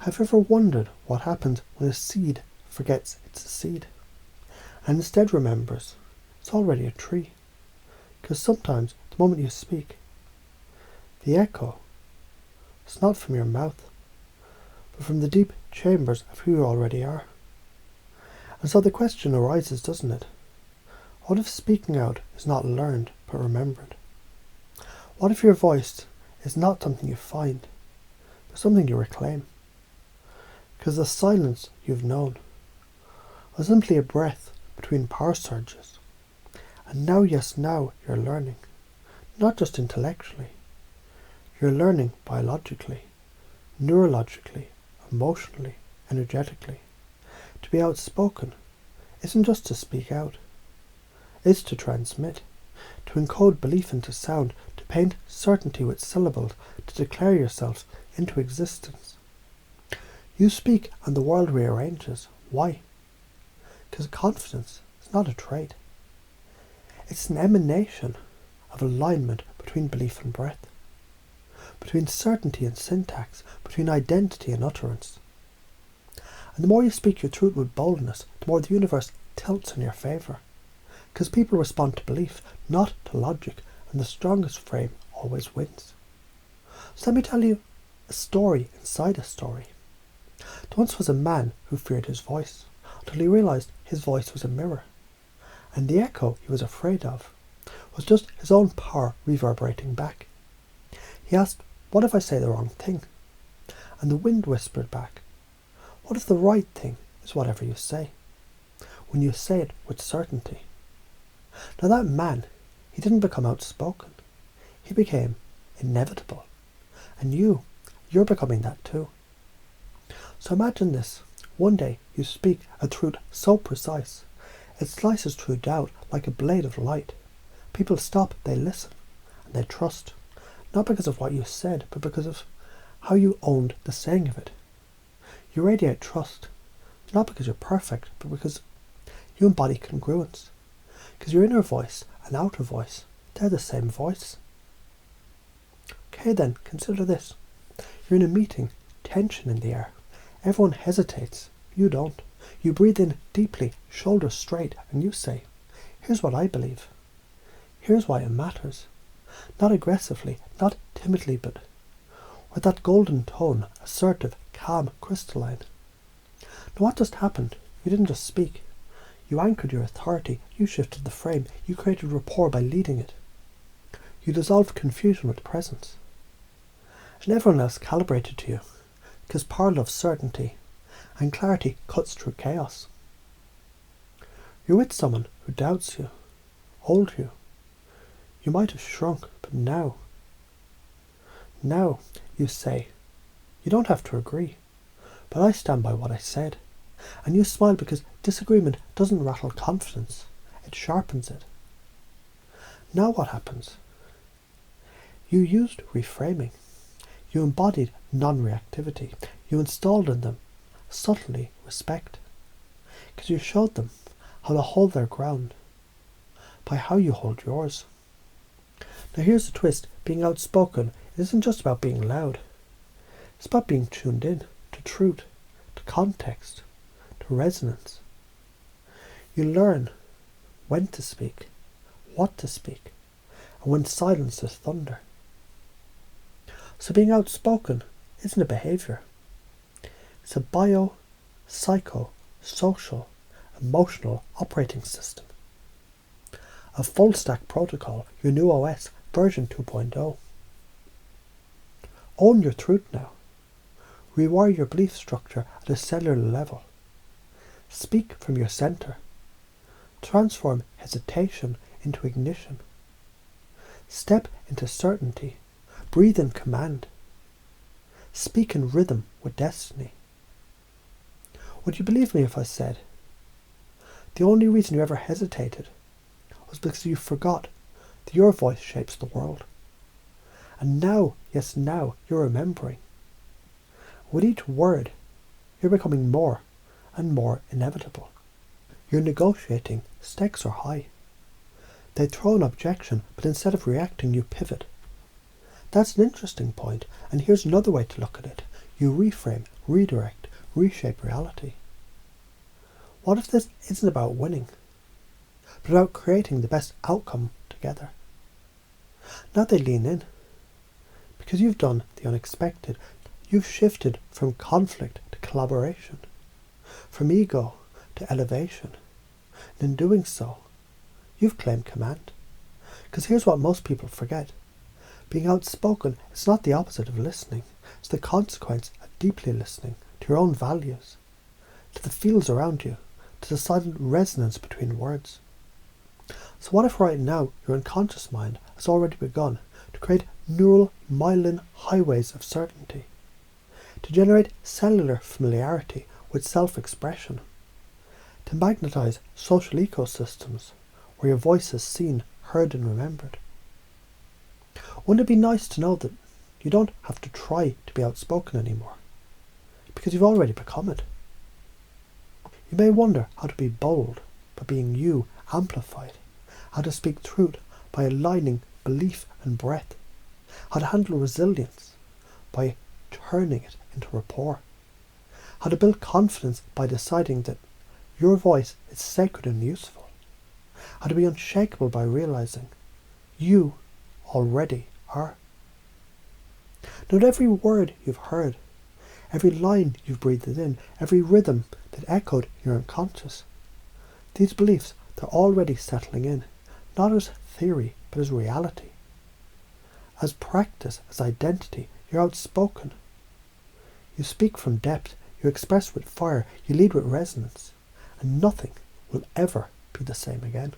Have you ever wondered what happens when a seed forgets it's a seed and instead remembers it's already a tree? Because sometimes the moment you speak, the echo is not from your mouth, but from the deep chambers of who you already are. And so the question arises, doesn't it? What if speaking out is not learned but remembered? What if your voice is not something you find, but something you reclaim? Because the silence you've known was simply a breath between power surges. And now, yes, now you're learning, not just intellectually. You're learning biologically, neurologically, emotionally, energetically. To be outspoken isn't just to speak out. It's to transmit, to encode belief into sound, to paint certainty with syllables, to declare yourself into existence. You speak and the world rearranges. Why? Because confidence is not a trait. It's an emanation of alignment between belief and breath, between certainty and syntax, between identity and utterance. And the more you speak your truth with boldness, the more the universe tilts in your favour. Because people respond to belief, not to logic, and the strongest frame always wins. So let me tell you a story inside a story. There once was a man who feared his voice, until he realised his voice was a mirror, and the echo he was afraid of was just his own power reverberating back. He asked, "What if I say the wrong thing?" And the wind whispered back, "What if the right thing is whatever you say, when you say it with certainty?" Now that man, he didn't become outspoken. He became inevitable. And you're becoming that too. So imagine this. One day you speak a truth so precise, it slices through doubt like a blade of light. People stop, they listen, and they trust. Not because of what you said, but because of how you owned the saying of it. You radiate trust, not because you're perfect, but because you embody congruence. Because your inner voice and outer voice, they're the same voice. Okay then, consider this. You're in a meeting, tension in the air. Everyone hesitates. You don't. You breathe in deeply, shoulders straight, and you say, "Here's what I believe. Here's why it matters." Not aggressively, not timidly, but with that golden tone, assertive, calm, crystalline. Now what just happened? You didn't just speak. You anchored your authority. You shifted the frame. You created rapport by leading it. You dissolved confusion with presence. And everyone else calibrated to you, because power loves certainty, and clarity cuts through chaos. You're with someone who doubts you, old you. You might have shrunk, but now you say, "You don't have to agree, but I stand by what I said." And you smile because disagreement doesn't rattle confidence, it sharpens it. Now what happens? You used reframing. You embodied non-reactivity. You installed in them, subtly, respect. Because you showed them how to hold their ground by how you hold yours. Now here's the twist. Being outspoken isn't just about being loud. It's about being tuned in to truth, to context, to resonance. You learn when to speak, what to speak, and when silence is thunder. So being outspoken isn't a behaviour. It's a bio, psycho, social, emotional operating system. A full stack protocol, your new OS, version 2.0. Own your truth now. Rewire your belief structure at a cellular level. Speak from your centre. Transform hesitation into ignition. Step into certainty. Breathe in command. Speak in rhythm with destiny. Would you believe me if I said the only reason you ever hesitated was because you forgot that your voice shapes the world? And now, yes now, you're remembering. With each word, you're becoming more and more inevitable. You're negotiating, stakes are high. They throw an objection, but instead of reacting, you pivot. That's an interesting point, and here's another way to look at it. You reframe, redirect, reshape reality. What if this isn't about winning, but about creating the best outcome together? Now they lean in, because you've done the unexpected. You've shifted from conflict to collaboration, from ego to elevation. And in doing so, you've claimed command. Because here's what most people forget. Being outspoken is not the opposite of listening. It's the consequence of deeply listening to your own values, to the feels around you, to the silent resonance between words. So what if right now your unconscious mind has already begun to create neural myelin highways of certainty, to generate cellular familiarity with self-expression, to magnetize social ecosystems where your voice is seen, heard and remembered? Wouldn't it be nice to know that you don't have to try to be outspoken anymore, because you've already become it? You may wonder how to be bold by being you amplified, how to speak truth by aligning belief and breath, how to handle resilience by turning it into rapport, how to build confidence by deciding that your voice is sacred and useful, how to be unshakable by realizing you already are. Note every word you've heard, every line you've breathed in, every rhythm that echoed your unconscious. These beliefs, they're already settling in, not as theory, but as reality. As practice, as identity, you're outspoken. You speak from depth, you express with fire, you lead with resonance, and nothing will ever be the same again.